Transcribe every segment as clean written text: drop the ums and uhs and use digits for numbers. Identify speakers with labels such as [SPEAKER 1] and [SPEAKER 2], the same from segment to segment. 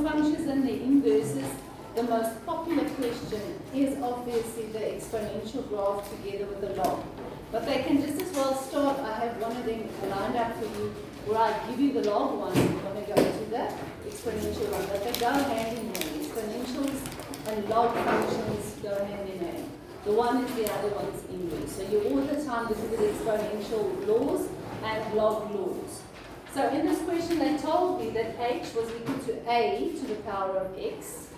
[SPEAKER 1] the functions and the inverses, the most popular question is obviously the exponential graph together with the log. But they can just as well start, I have one of them lined up for you, where I give you the log one, you're going to go to the exponential one. But they go hand in hand. Exponentials and log functions go hand in hand. The one is the other one's inverse. So you all the time look at the exponential laws and log laws. So in this question they told me that h was equal to a to the power of x,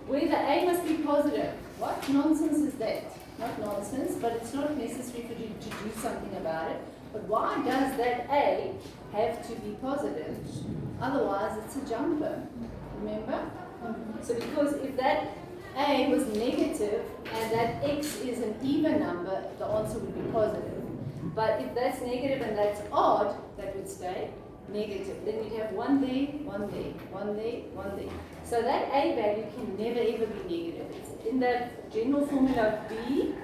[SPEAKER 1] where the a must be positive. What nonsense is that? Not nonsense, but it's not necessary for you to do something about it. But why does that a have to be positive? Otherwise it's a jumper. Remember? So because if that a was negative and that x is an even number, the answer would be positive. But if that's negative and that's odd, that would stay negative. Then you'd have one there, one there, one there, one there. So that a value can never ever be negative. It's in that general formula b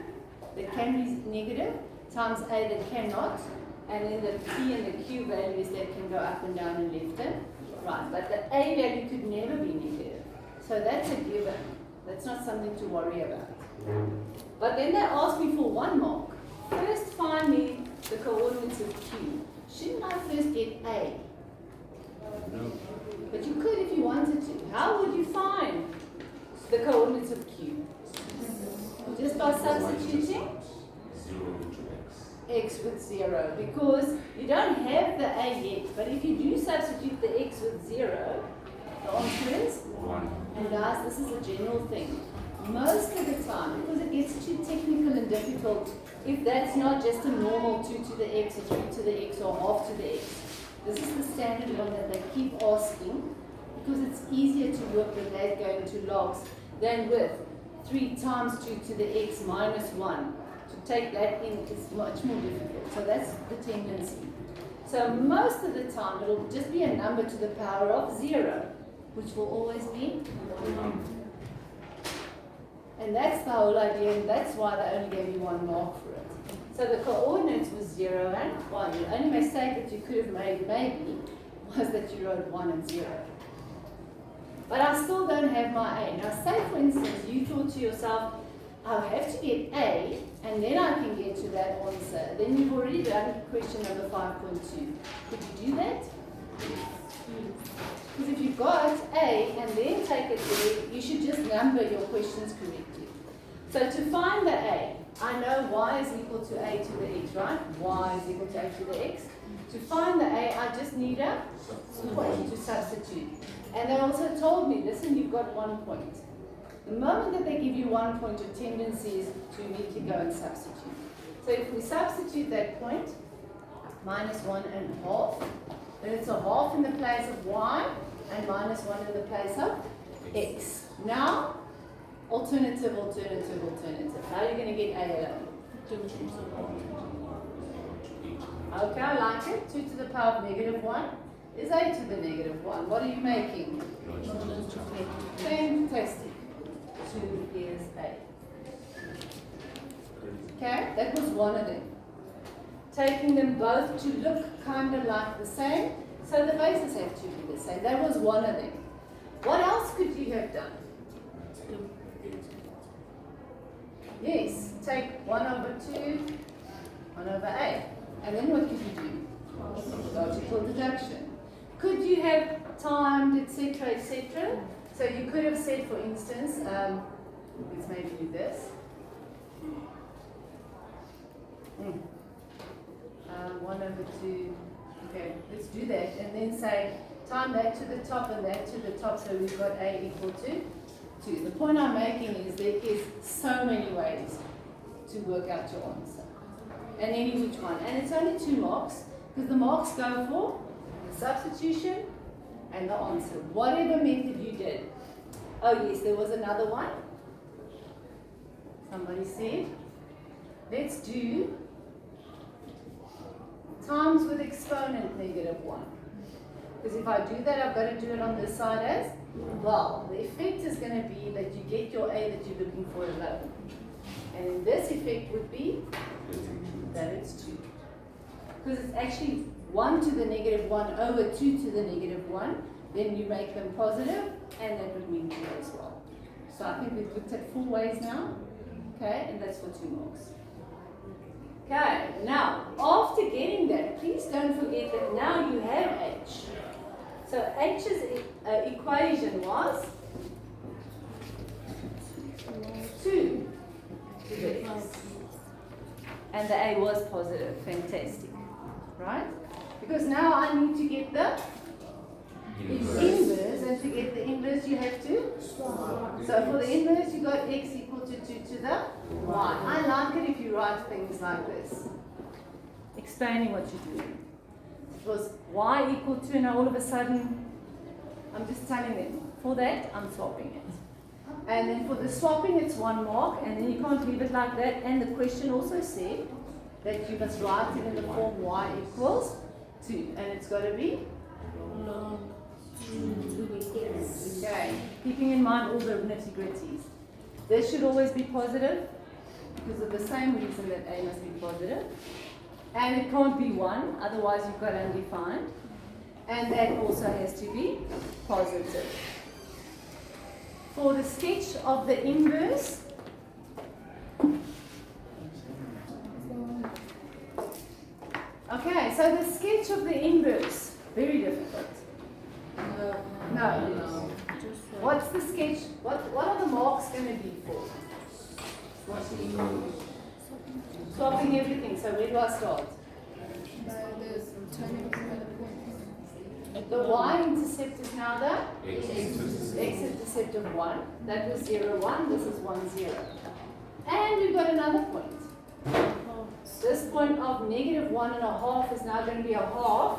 [SPEAKER 1] that can be negative times a that cannot, and then the p and the q values that can go up and down and left and right. But the a value could never be negative. So that's a given. That's not something to worry about. But then they asked me for 1 mark. First find me the coordinates of q. Shouldn't I first get a?
[SPEAKER 2] No.
[SPEAKER 1] But you could if you wanted to. How would you find the coordinates of q? Just by substituting
[SPEAKER 2] 0 into x.
[SPEAKER 1] x with 0. Because you don't have the a yet. But if you do substitute the x with 0, the answer is
[SPEAKER 2] 1.
[SPEAKER 1] And guys, this is a general thing. Most of the time, because it gets too technical and difficult, if that's not just a normal 2 to the x or 3 to the x or half to the x, this is the standard one that they keep asking, because it's easier to work with that going to logs than with 3 times 2 to the x minus 1. To take that in is much more difficult. So that's the tendency. So most of the time, it'll just be a number to the power of 0. Which will always be 1. And that's the whole idea, and that's why they only gave you 1 mark for it. So the coordinates was 0 and 1. The only mistake that you could have made, maybe, was that you wrote 1 and 0. But I still don't have my a. Now, say for instance, you thought to yourself, I'll have to get a, and then I can get to that answer. Then you've already done question number 5.2. Could you do that? Because if you've got a and then take it there, you should just number your questions correctly. So to find the a, I know y is equal to a to the x, right? Y is equal to a to the x. To find the a, I just need a point to substitute. And they also told me, listen, you've got 1 point. The moment that they give you 1 point, your tendency is to immediately go and substitute. So if we substitute that point, minus 1.5, then it's a half in the place of y and minus 1 in the place of x. Now, alternative, alternative, alternative. How are you going to get a alone? Okay, I like it. 2 to the power of negative 1 is a to the negative 1. What are you making? Fantastic. 2 is a. Okay, that was one of them. Taking them both to look kind of like the same, so the bases have to be the same. That was one of them. What else could you have done? Yes, take 1 over 2, 1 over a. And then what could you do? Logical deduction. Could you have timed, etc., etc.? So you could have said, for instance, let's maybe do this. 1 over 2, okay, let's do that, and then say, time that to the top and that to the top, so we've got a equal to 2. The point I'm making is there is so many ways to work out your answer, and any which one, and it's only 2 marks, because the marks go for the substitution and the answer, whatever method you did. Oh yes, there was another one. Somebody said, let's do times with exponent negative 1. Because if I do that, I've got to do it on this side as well. The effect is going to be that you get your a that you're looking for alone. And this effect would be that it's 2. Because it's actually 1 to the negative 1 over 2 to the negative 1. then you make them positive, and that would mean 0 as well. So I think we've looked at 4 ways now. Okay, and that's for 2 marks. Okay, now after getting that, please don't forget that now you have h. So h's equation was 2 to the x. And the a was positive. Fantastic. Right? Because now I need to get the inverse, and to get the inverse you have to swap. So for the inverse you got x equal to 2 to the y. I like it if you write things like this, explaining what you're doing. It was y equal to, and all of a sudden I'm just telling them, for that I'm swapping it. And then for the swapping it's 1 mark, and then you can't leave it like that. And the question also said that you must write it in the form y equals 2, and it's got to be
[SPEAKER 3] log 2 to x.
[SPEAKER 1] okay, keeping in mind all the nitty-gritties. This should always be positive because of the same reason that a must be positive. And it can't be 1, otherwise you've got undefined. And that also has to be positive. For the sketch of the inverse, okay, so the sketch of the inverse, very difficult. No. What's the sketch? What are the marks going to be for? Swapping everything. So where do I start? The y-intercept is now the x-intercept of 1. That was 0, 1. This is 1, 0. And we've got another point. This point of negative 1.5 is now going to be a half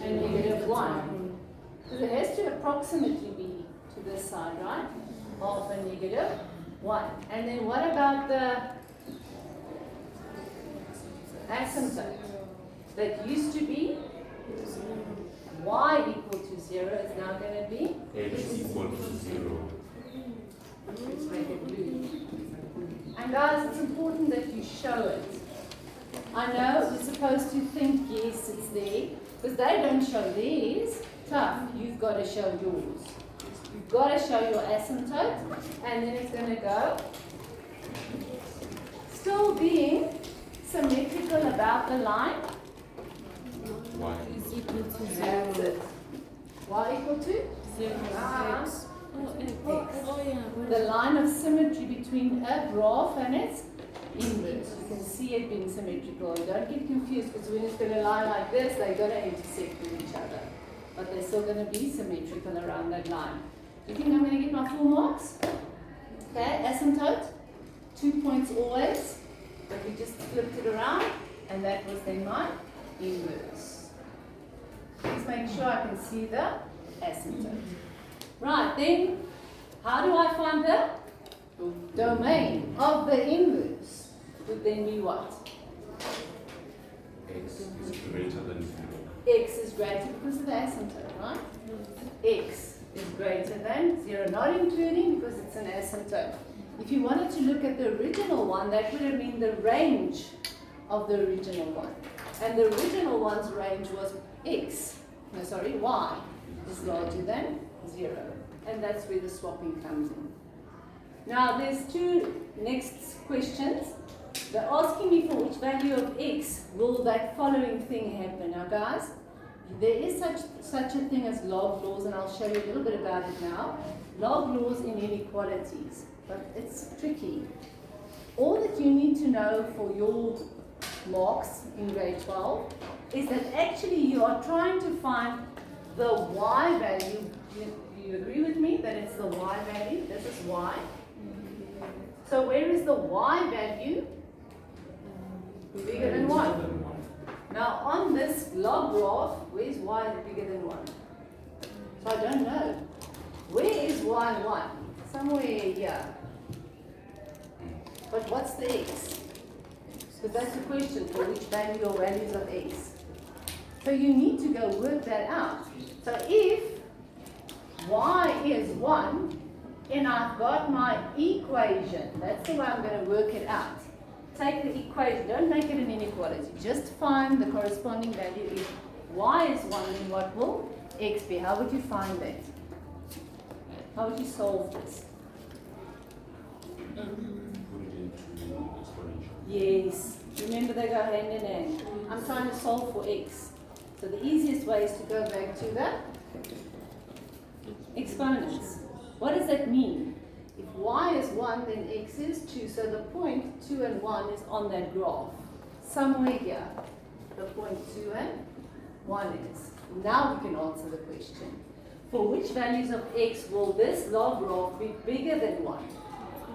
[SPEAKER 1] and negative 1. Because it has to approximately be to this side, right? Half and negative 1. And then what about the asymptote? That used to be y equal to 0 is now going to be
[SPEAKER 2] X equal to 0.
[SPEAKER 1] let's make it blue. And guys, it's important that you show it. I know you're supposed to think, yes, it's there, because they don't show theirs. Tough. You've got to show yours. You've got to show your asymptote, and then it's going to go. Still being symmetrical about the line.
[SPEAKER 2] Y.
[SPEAKER 3] Is equal to 0.
[SPEAKER 1] That's it. Y equal to?
[SPEAKER 3] 0
[SPEAKER 1] Ah.
[SPEAKER 3] x. Oh, yeah.
[SPEAKER 1] The line of symmetry between a graph and its inverse. You can see it being symmetrical. Don't get confused, because when it's going to lie like this, they're going to intersect with each other. But they're still going to be symmetrical around that line. Do you think I'm going to get my full marks? Okay, asymptote. 2 points always. But we just flipped it around, and that was then my inverse. Please make sure I can see the asymptote. Right, then, how do I find the domain of the inverse? Would then be what?
[SPEAKER 2] X is greater than 0.
[SPEAKER 1] X is greater because of the asymptote, right? X is greater than 0, not including because it's an asymptote. If you wanted to look at the original one, that would have been the range of the original one. And the original one's range was y is larger than 0. And that's where the swapping comes in. Now there's 2 next questions. They're asking me for which value of x will that following thing happen. Now guys, there is such a thing as log laws, and I'll show you a little bit about it now. Log laws in inequalities, but it's tricky. All that you need to know for your marks in grade 12 is that actually you are trying to find the y value. Do you agree with me that it's the y value? This is y. So where is the y value bigger than 1? Now on this log graph, where's y bigger than 1? So I don't know. Where is y1? Somewhere here. But what's the x? Because that's the question, for which value or values of x. So you need to go work that out. So if y is 1, and I've got my equation, that's the way I'm going to work it out. Take the equation, don't make it an inequality, just find the corresponding value. If y is 1, then what will x be? How would you find that? How would you solve this?
[SPEAKER 2] Put it into exponential.
[SPEAKER 1] Yes. Remember they go hand in hand. I'm trying to solve for x. So the easiest way is to go back to the exponents. What does that mean? If y is 1, then x is 2. So the point 2 and 1 is on that graph. Somewhere here, the point 2 and 1 is. Now we can answer the question. For which values of x will this log graph be bigger than 1?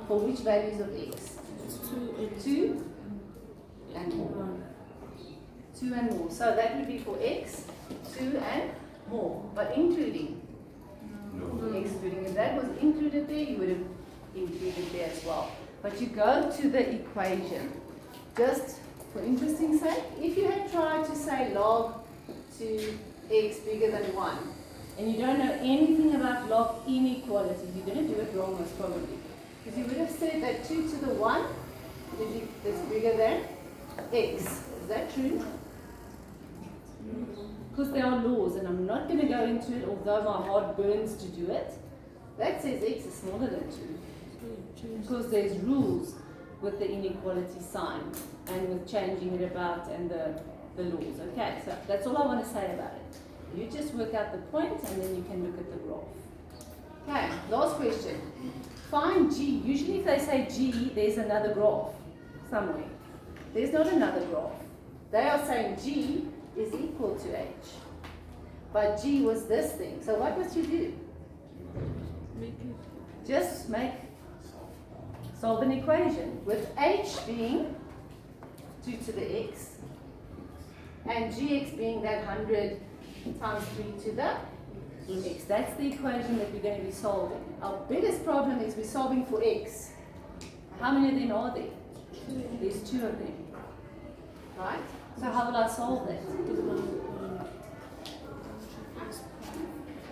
[SPEAKER 1] For which values of x? 2 and more. 2 and more. So that would be for x, 2 and more. But including,
[SPEAKER 2] No.
[SPEAKER 1] excluding. If that was included there, you would have included there as well. But you go to the equation. Just for interesting sake, if you had tried to say log to x bigger than 1, and you don't know anything about log inequality, you're going to do it wrong most probably. Because you would have said that 2 to the 1 is bigger than x. Is that true? Because there are laws, and I'm not going to go into it, although my heart burns to do it. That says x is smaller than 2. Because there's rules with the inequality sign and with changing it about and the laws. Okay, so that's all I want to say about it. You just work out the point and then you can look at the graph. Okay, last question. Find G. Usually if they say G, there's another graph somewhere. There's not another graph. They are saying G is equal to H. But G was this thing. So what must you do? Just solve an equation with H being 2 to the x and Gx being that 100 times 3 to the x. That's the equation that we're going to be solving. Our biggest problem is we're solving for x. How many of them are there? There's 2 of them. Right? So how will I solve that?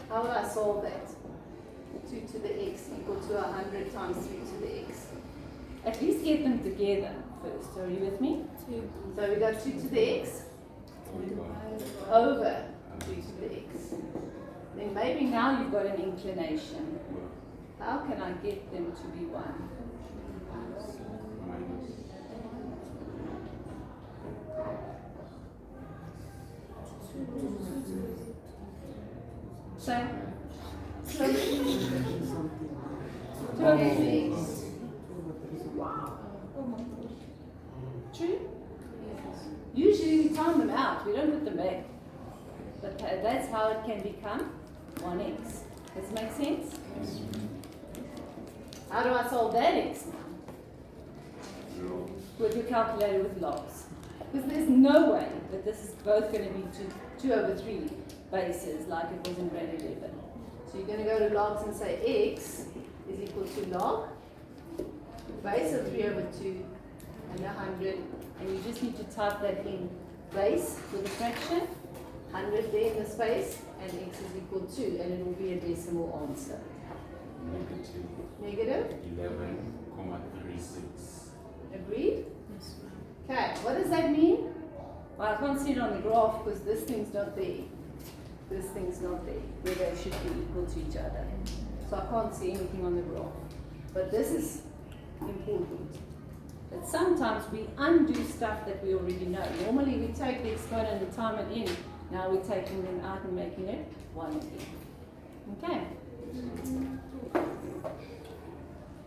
[SPEAKER 1] How will I solve that? 2 to the x equal to 100 times 3 to the x. At least get them together first. Are you with me? So we got 2 to the x over 3 to the x. Then maybe now you've got an inclination. How can I get them to be 1?
[SPEAKER 2] Minus.
[SPEAKER 1] So 2 over 3x. True? Usually we time them out, we don't put them back. But that's how it can become 1x. Does it make sense? How do I solve that x now?
[SPEAKER 2] 0.
[SPEAKER 1] With your calculator with logs. Because there's no way that this is both going to be 2 over 3 bases like it was in grade 11. So you're going to go to logs and say x is equal to log base of 3 over 2 and 100, and you just need to type that in base with a fraction, 100 there in the space, and x is equal to, and it will be a decimal answer. Negative?
[SPEAKER 2] 11,36.
[SPEAKER 1] Agreed? Okay, what does that mean? Well, I can't see it on the graph because this thing's not there. This thing's not there, where they should be equal to each other. So I can't see anything on the graph. But this is important. That sometimes we undo stuff that we already know. Normally we take the exponent and time it in. Now we're taking them out and making it 1 again. Okay?